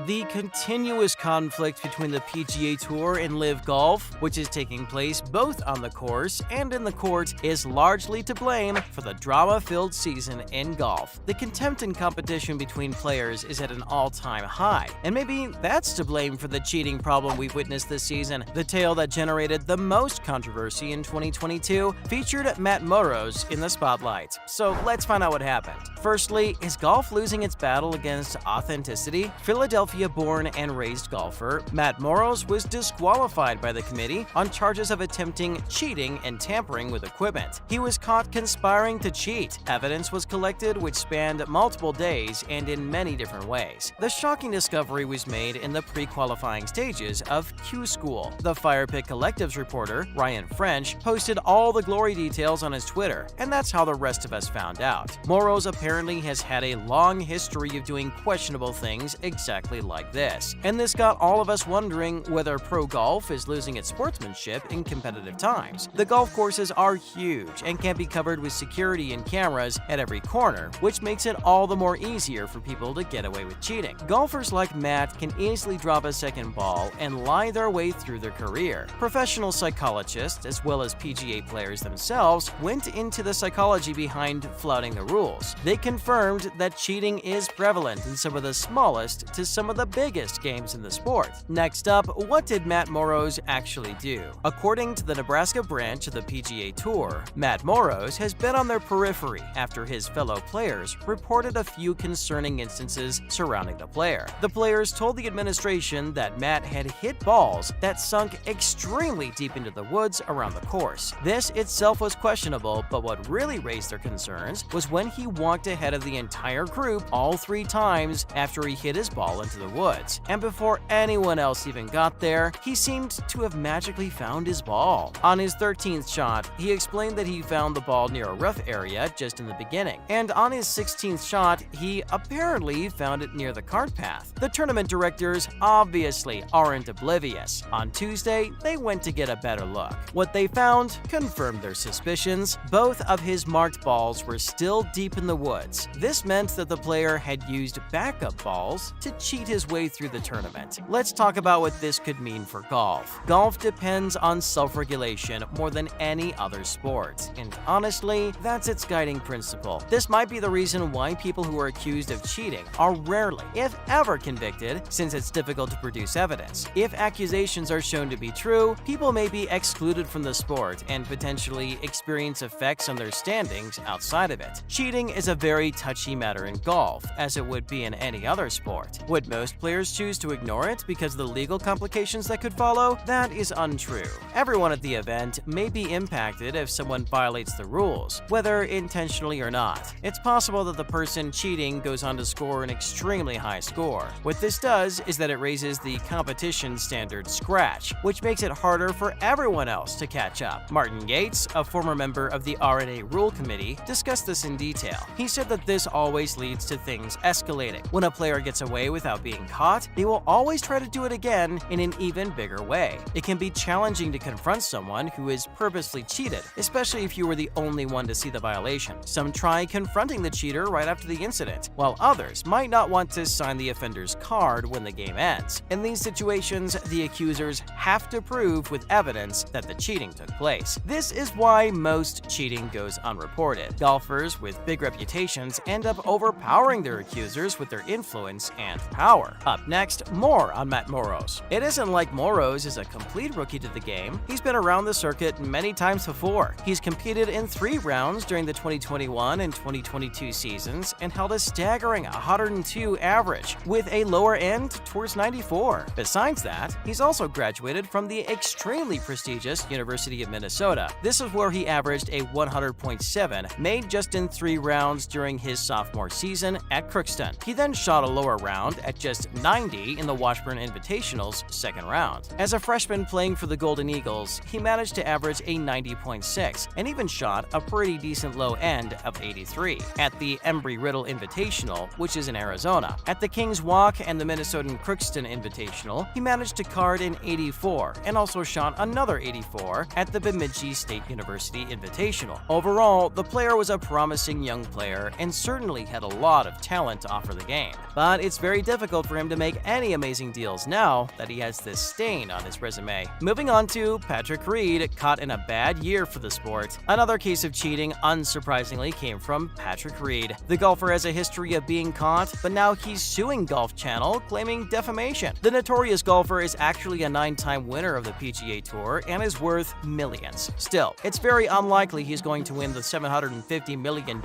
The continuous conflict between the PGA Tour and LIV Golf, which is taking place both on the course and in the court, is largely to blame for the drama-filled season in golf. The contempt and competition between players is at an all-time high, and maybe that's to blame for the cheating problem we've witnessed this season. The tale that generated the most controversy in 2022 featured Matt Moroz in the spotlight. So let's find out what happened. Firstly, is golf losing its battle against authenticity? Philadelphia-born and raised golfer Matt Moroz was disqualified by the committee on charges of attempting cheating and tampering with equipment. He was caught conspiring to cheat. Evidence was collected which spanned multiple days and in many different ways. The shocking discovery was made in the pre-qualifying stages of Q School. The Fire Pit Collective's reporter, Ryan French, posted all the glory details on his Twitter, and that's how the rest of us found out. Moroz apparently has had a long history of doing questionable things exactly like this, and this got all of us wondering whether pro golf is losing its sportsmanship in competitive times. The golf courses are huge and can be covered with security and cameras at every corner, which makes it all the more easier for people to get away with cheating. Golfers like Matt can easily drop a second ball and lie their way through their career. Professional psychologists, as well as PGA players themselves, went into the psychology behind flouting the rules. They confirmed that cheating is prevalent in some of the smallest to some of the biggest games in the sport. Next up, what did Matt Moroz actually do? According to the Nebraska branch of the PGA Tour, Matt Moroz has been on their periphery after his fellow players reported a few concerning instances surrounding the player. The players told the administration that Matt had hit balls that sunk extremely deep into the woods around the course. This itself was questionable, but what really raised their concerns was when he walked ahead of the entire group all 3 times after he hit his ball into the woods. And before anyone else even got there, he seemed to have magically found his ball. On his 13th shot, he explained that he found the ball near a rough area just in the beginning. And on his 16th shot, he apparently found it near the cart path. The tournament directors obviously aren't oblivious. On Tuesday, they went to get a better look. What they found confirmed their suspicions. Both of his marked balls were still deep in the woods. This meant that the player had used backup balls to cheat his way through the tournament. Let's talk about what this could mean for golf. Golf depends on self-regulation more than any other sport, and honestly, that's its guiding principle. This might be the reason why people who are accused of cheating are rarely, if ever, convicted, since it's difficult to produce evidence. If accusations are shown to be true, people may be excluded from the sport and potentially experience effects on their standings outside of it. Cheating is a very touchy matter in golf, as it would be in any other sport. Would most players choose to ignore it because of the legal complications that could follow? That is untrue. Everyone at the event may be impacted if someone violates the rules, whether intentionally or not. It's possible that the person cheating goes on to score an extremely high score. What this does is that it raises the competition standard scratch, which makes it harder for everyone else to catch up. Martin Yates, a former member of the R&A Rule Committee, discussed this in detail. He said that this always leads to things escalating. When a player gets away without being caught, they will always try to do it again in an even bigger way. It can be challenging to confront someone who is purposely cheated, especially if you were the only one to see the violation. Some try confronting the cheater right after the incident, while others might not want to sign the offender's card when the game ends. In these situations, the accusers have to prove with evidence that the cheating took place. This is why most cheating goes unreported. Golfers with big reputations end up overpowering their accusers with their influence and power. Up next, more on Matt Moroz. It isn't like Moroz is a complete rookie to the game. He's been around the circuit many times before. He's competed in 3 rounds during the 2021 and 2022 seasons and held a staggering 102 average, with a lower end towards 94. Besides that, he's also graduated from the extremely prestigious University of Minnesota. This is where he averaged a 100.7, made just in 3 rounds during his sophomore season at Crookston. He then shot a lower round at just 90 in the Washburn Invitational's 2nd round. As a freshman playing for the Golden Eagles, he managed to average a 90.6 and even shot a pretty decent low end of 83 at the Embry-Riddle Invitational, which is in Arizona. At the Kings Walk and the Minnesotan Crookston Invitational, he managed to card an 84 and also shot another 84 at the Bemidji State University Invitational. Overall, the player was a promising young player and certainly had a lot of talent to offer the game. But it's very difficult difficult for him to make any amazing deals now that he has this stain on his resume. Moving on to Patrick Reed, caught in a bad year for the sport. Another case of cheating, unsurprisingly, came from Patrick Reed. The golfer has a history of being caught, but now he's suing Golf Channel, claiming defamation. The notorious golfer is actually a 9-time winner of the PGA Tour and is worth millions. Still, it's very unlikely he's going to win the $750 million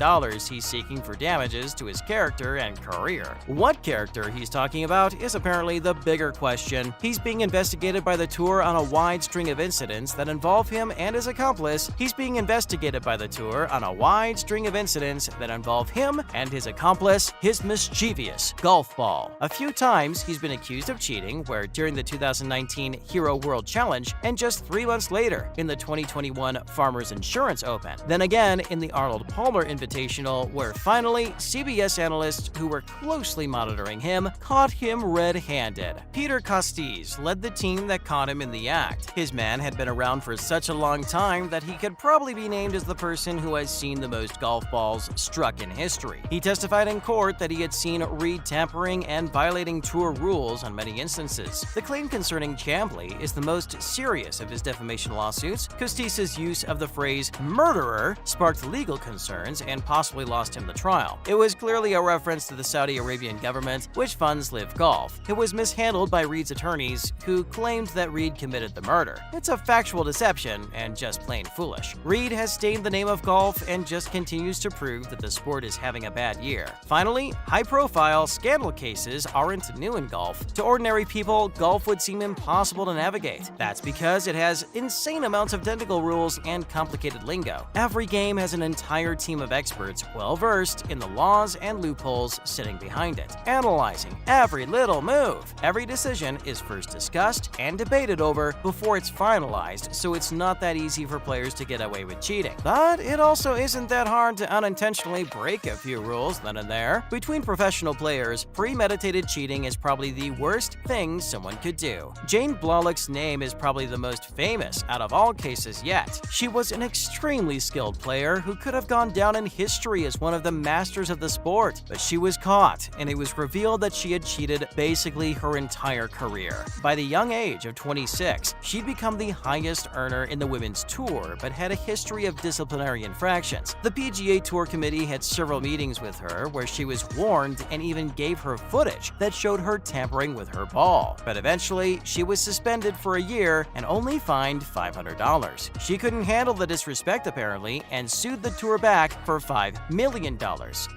he's seeking for damages to his character and career. What character he's talking about is apparently the bigger question. He's being investigated by the tour on a wide string of incidents that involve him and his accomplice. He's being investigated by the tour on a wide string of incidents that involve him and his accomplice, his mischievous golf ball. A few times he's been accused of cheating, where during the 2019 Hero World Challenge and just 3 months later in the 2021 Farmers Insurance Open. Then again in the Arnold Palmer Invitational, where finally CBS analysts who were closely monitoring him caught him red-handed. Peter Costes led the team that caught him in the act. His man had been around for such a long time that he could probably be named as the person who has seen the most golf balls struck in history. He testified in court that he had seen Reed tampering and violating tour rules on many instances. The claim concerning Chamblee is the most serious of his defamation lawsuits. Costes's use of the phrase murderer sparked legal concerns and possibly lost him the trial. It was clearly a reference to the Saudi Arabian government, which funds Live Golf. It was mishandled by Reed's attorneys, who claimed that Reed committed the murder. It's a factual deception and just plain foolish. Reed has stained the name of golf and just continues to prove that the sport is having a bad year. Finally, high-profile scandal cases aren't new in golf. To ordinary people, golf would seem impossible to navigate. That's because it has insane amounts of technical rules and complicated lingo. Every game has an entire team of experts well-versed in the laws and loopholes sitting behind it, analyzing every little move. Every decision is first discussed and debated over before it's finalized, so it's not that easy for players to get away with cheating. But it also isn't that hard to unintentionally break a few rules then and there. Between professional players, premeditated cheating is probably the worst thing someone could do. Jane Blalock's name is probably the most famous out of all cases yet. She was an extremely skilled player who could have gone down in history as one of the masters of the sport, but she was caught, and it was revealed that she had cheated basically her entire career. By the young age of 26, she'd become the highest earner in the women's tour, but had a history of disciplinary infractions. The PGA Tour committee had several meetings with her where she was warned and even gave her footage that showed her tampering with her ball. But eventually, she was suspended for a year and only fined $500. She couldn't handle the disrespect apparently and sued the tour back for $5 million.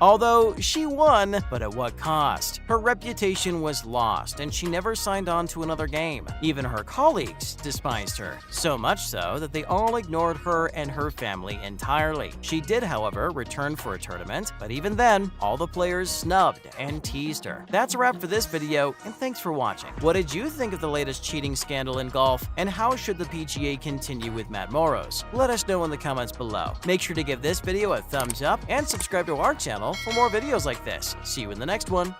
Although she won, but at what cost? Her reputation was lost and she never signed on to another game. Even her colleagues despised her, so much so that they all ignored her and her family entirely. She did, however, return for a tournament, but even then, all the players snubbed and teased her. That's a wrap for this video, and thanks for watching. What did you think of the latest cheating scandal in golf, and how should the PGA continue with Matt Moros? Let us know in the comments below. Make sure to give this video a thumbs up and subscribe to our channel for more videos like this. See you in the next one.